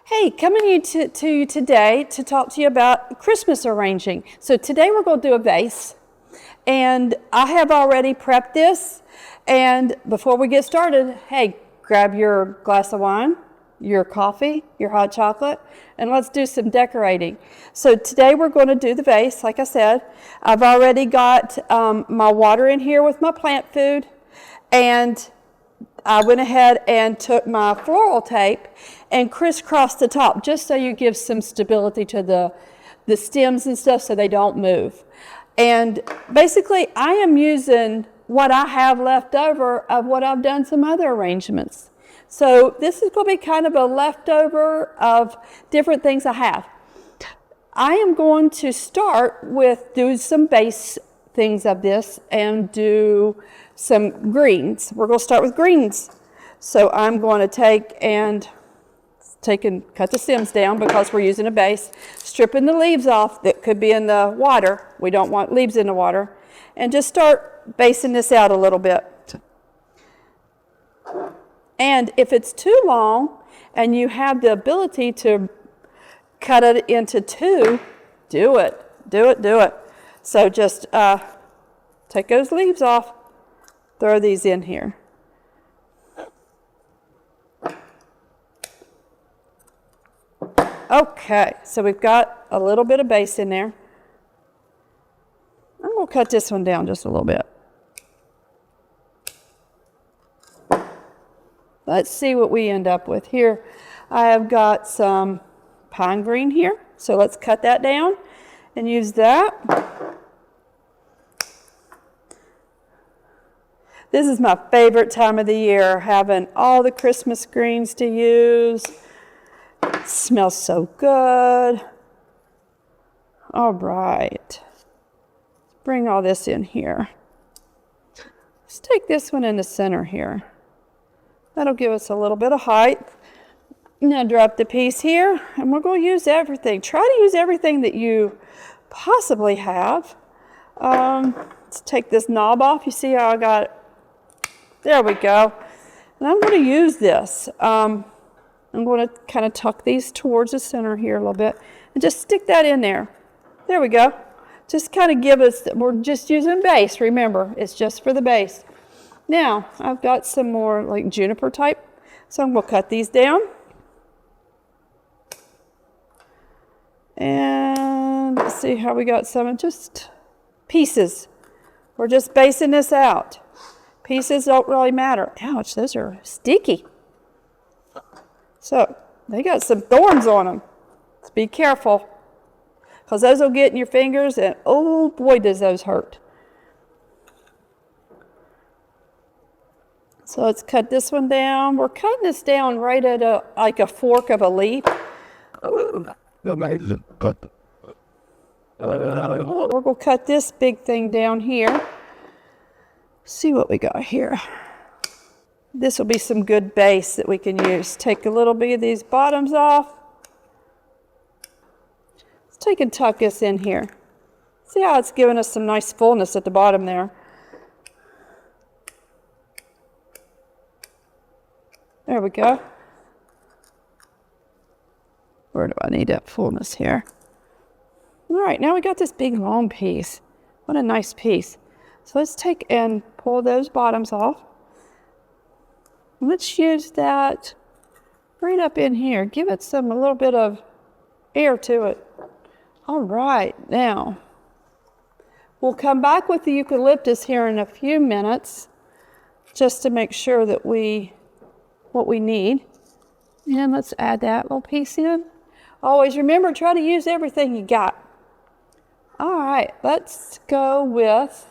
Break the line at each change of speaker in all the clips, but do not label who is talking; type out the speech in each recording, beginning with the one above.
Hey, coming to you today to talk to you about Christmas arranging. So today we're going to do a vase, and I have already prepped this. And before we get started, hey, grab your glass of wine, your coffee, your hot chocolate, and let's do some decorating. So today we're going to do the vase, like I said. I've already got my water in here with my plant food, and I went ahead and took my floral tape and crisscrossed the top just so you give some stability to the stems and stuff so they don't move. And basically I am using what I have left over of what I've done some other arrangements. So this is going to be kind of a leftover of different things I have. I am going to start with doing some base things of this and do some greens. We're going to start with greens. So I'm going to take and cut the stems down because we're using a base, stripping the leaves off that could be in the water. We don't want leaves in the water. And just start basing this out a little bit. And if it's too long and you have the ability to cut it into two, do it. So just take those leaves off, throw these in here. Okay, so we've got a little bit of base in there. I'm going to cut this one down just a little bit. Let's see what we end up with here. I have got some pine green here, so let's cut that down and use that. This is my favorite time of the year, having all the Christmas greens to use. It smells so good. All right. Let's bring all this in here. Let's take this one in the center here. That'll give us a little bit of height. Now drop the piece here, and we're going to use everything. Try to use everything that you possibly have. Let's take this knob off. You see how I got it? There we go. And I'm going to use this. I'm going to kind of tuck these towards the center here a little bit and just stick that in there. There we go. Just kind of give us, we're just using base. Remember, it's just for the base. Now, I've got some more like juniper type, so I'm going to cut these down. And let's see how we got some just pieces. We're just basing this out. Pieces don't really matter. Ouch, those are sticky. So, they got some thorns on them. Let's be careful, because those will get in your fingers, and oh boy, does those hurt. So let's cut this one down. We're cutting this down right at like a fork of a leaf. We're going to cut this big thing down here. See what we got here. This will be some good base that we can use. Take a little bit of these bottoms off. Let's take and tuck this in here. See how it's giving us some nice fullness at the bottom there. There we go. Where do I need that fullness here? All right, now we got this big long piece. What a nice piece. So let's take and pull those bottoms off. Let's use that right up in here. Give it a little bit of air to it. All right, now we'll come back with the eucalyptus here in a few minutes just to make sure that what we need. And let's add that little piece in. Always remember, try to use everything you got. All right, let's go with,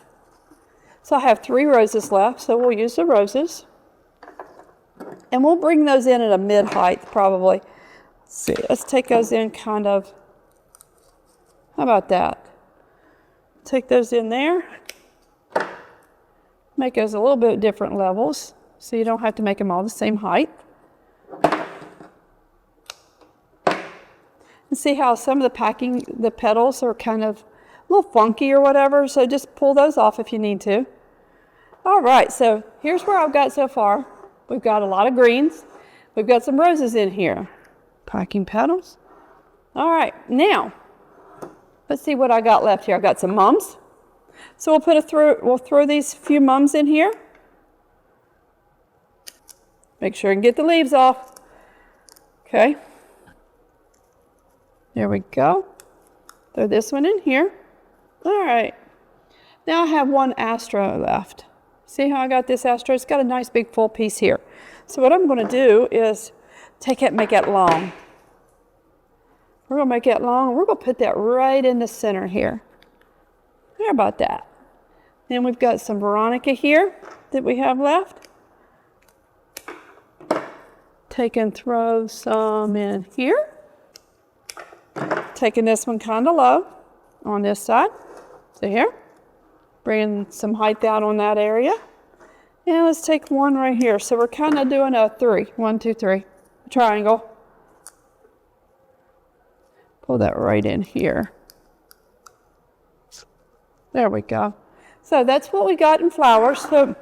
so I have 3 roses left, so we'll use the roses. And we'll bring those in at a mid-height, probably. Let's see, let's take those in kind of, how about that? Take those in there. Make those a little bit different levels, so you don't have to make them all the same height. And see how some of the petals are kind of a little funky or whatever, so just pull those off if you need to. All right, so here's where I've got so far. We've got a lot of greens. We've got some roses in here. packing petals. All right, now, let's see what I got left here. I got some mums. So we'll throw these few mums in here. Make sure I can get the leaves off. Okay. There we go. Throw this one in here. All right. Now I have one astro left. See how I got this astro? It's got a nice big full piece here. So what I'm going to do is take it and make it long. We're going to make it long, and we're going to put that right in the center here. How about that? Then we've got some Veronica here that we have left. Take and throw some in here. Taking this one kind of low on this side. See here? Bringing some height out on that area. And let's take one right here. So we're kind of doing a 3. 1, 2, 3. A triangle. Pull that right in here. There we go. So that's what we got in flowers. So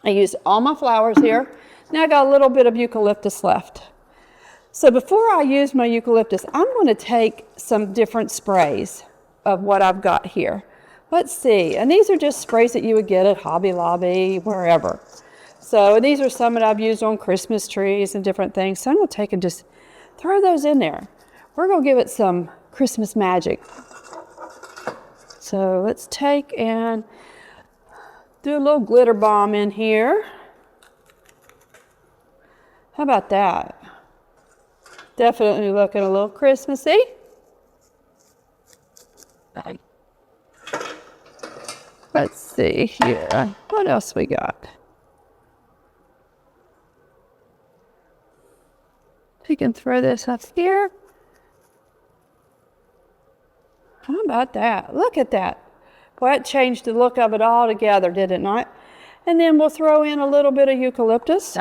I used all my flowers here. Now I got a little bit of eucalyptus left. So before I use my eucalyptus, I'm going to take some different sprays of what I've got here. Let's see. And these are just sprays that you would get at Hobby Lobby, wherever. So these are some that I've used on Christmas trees and different things. So I'm going to take and just throw those in there. We're going to give it some Christmas magic. So let's take and do a little glitter bomb in here. How about that? Definitely looking a little Christmassy. Let's see here. What else we got? You can throw this up here. How about that? Look at that. Well, that changed the look of it all together, did it not? And then we'll throw in a little bit of eucalyptus.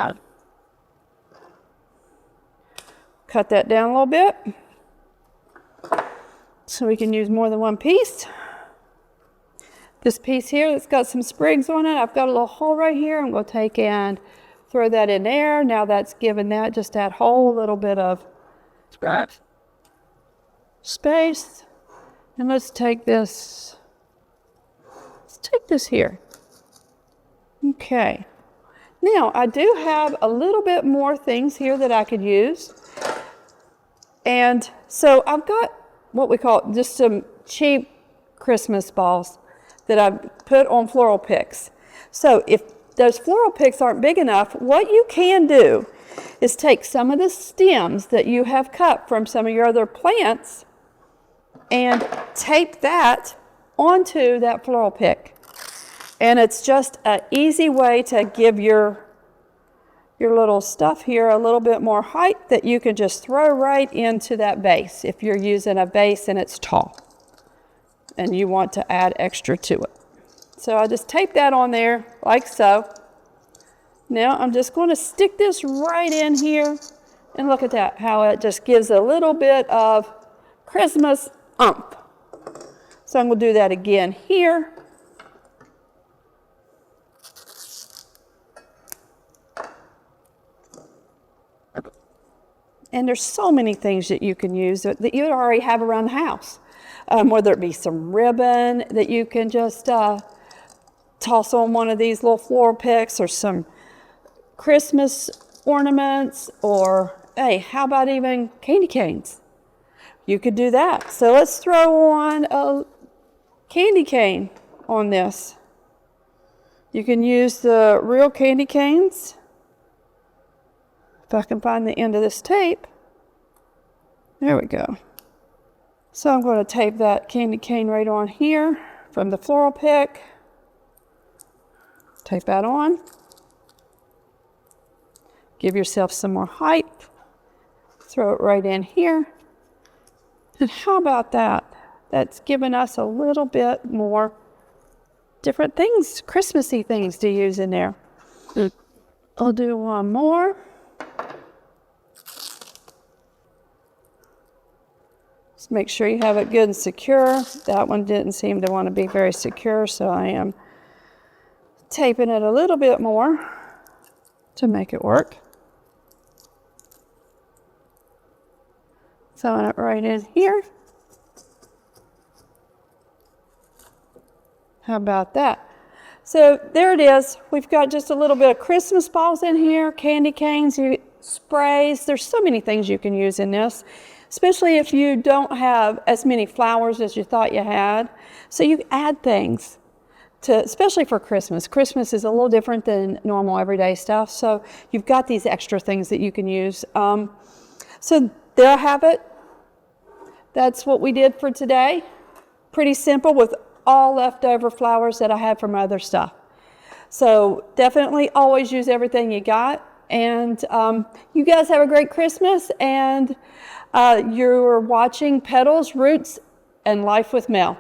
Cut that down a little bit so we can use more than one piece. This piece here that's got some sprigs on it, I've got a little hole right here. I'm going to take and throw that in there. Now that's given that just that whole little bit of space. And let's take this. Let's take this here. Okay. Now I do have a little bit more things here that I could use. And so I've got what we call just some cheap Christmas balls that I've put on floral picks. So if those floral picks aren't big enough, what you can do is take some of the stems that you have cut from some of your other plants and tape that onto that floral pick. And it's just an easy way to give your little stuff here a little bit more height that you can just throw right into that vase if you're using a vase and it's tall and you want to add extra to it. So I just tape that on there like so. Now I'm just going to stick this right in here, and look at that, how it just gives a little bit of Christmas oomph. So I'm going to do that again here. And there's so many things that you can use that you already have around the house. Whether it be some ribbon that you can just toss on one of these little floral picks, or some Christmas ornaments, or hey, how about even candy canes? You could do that. So let's throw on a candy cane on this. You can use the real candy canes. If I can find the end of this tape. There we go. So I'm going to tape that candy cane right on here from the floral pick. Tape that on. Give yourself some more height. Throw it right in here. And how about that? That's given us a little bit more different things, Christmassy things to use in there. I'll do one more. Just make sure you have it good and secure. That one didn't seem to want to be very secure, so I am taping it a little bit more. to make it work. Throwing it right in here. How about that? So there it is. We've got just a little bit of Christmas balls in here, candy canes, sprays. There's so many things you can use in this, especially if you don't have as many flowers as you thought you had. So you add things to, especially for Christmas. Christmas is a little different than normal everyday stuff. So you've got these extra things that you can use. So there I have it. That's what we did for today. Pretty simple with all leftover flowers that I had from other stuff. So definitely always use everything you got. And you guys have a great Christmas. And you're watching Petals, Roots, and Life with Mel.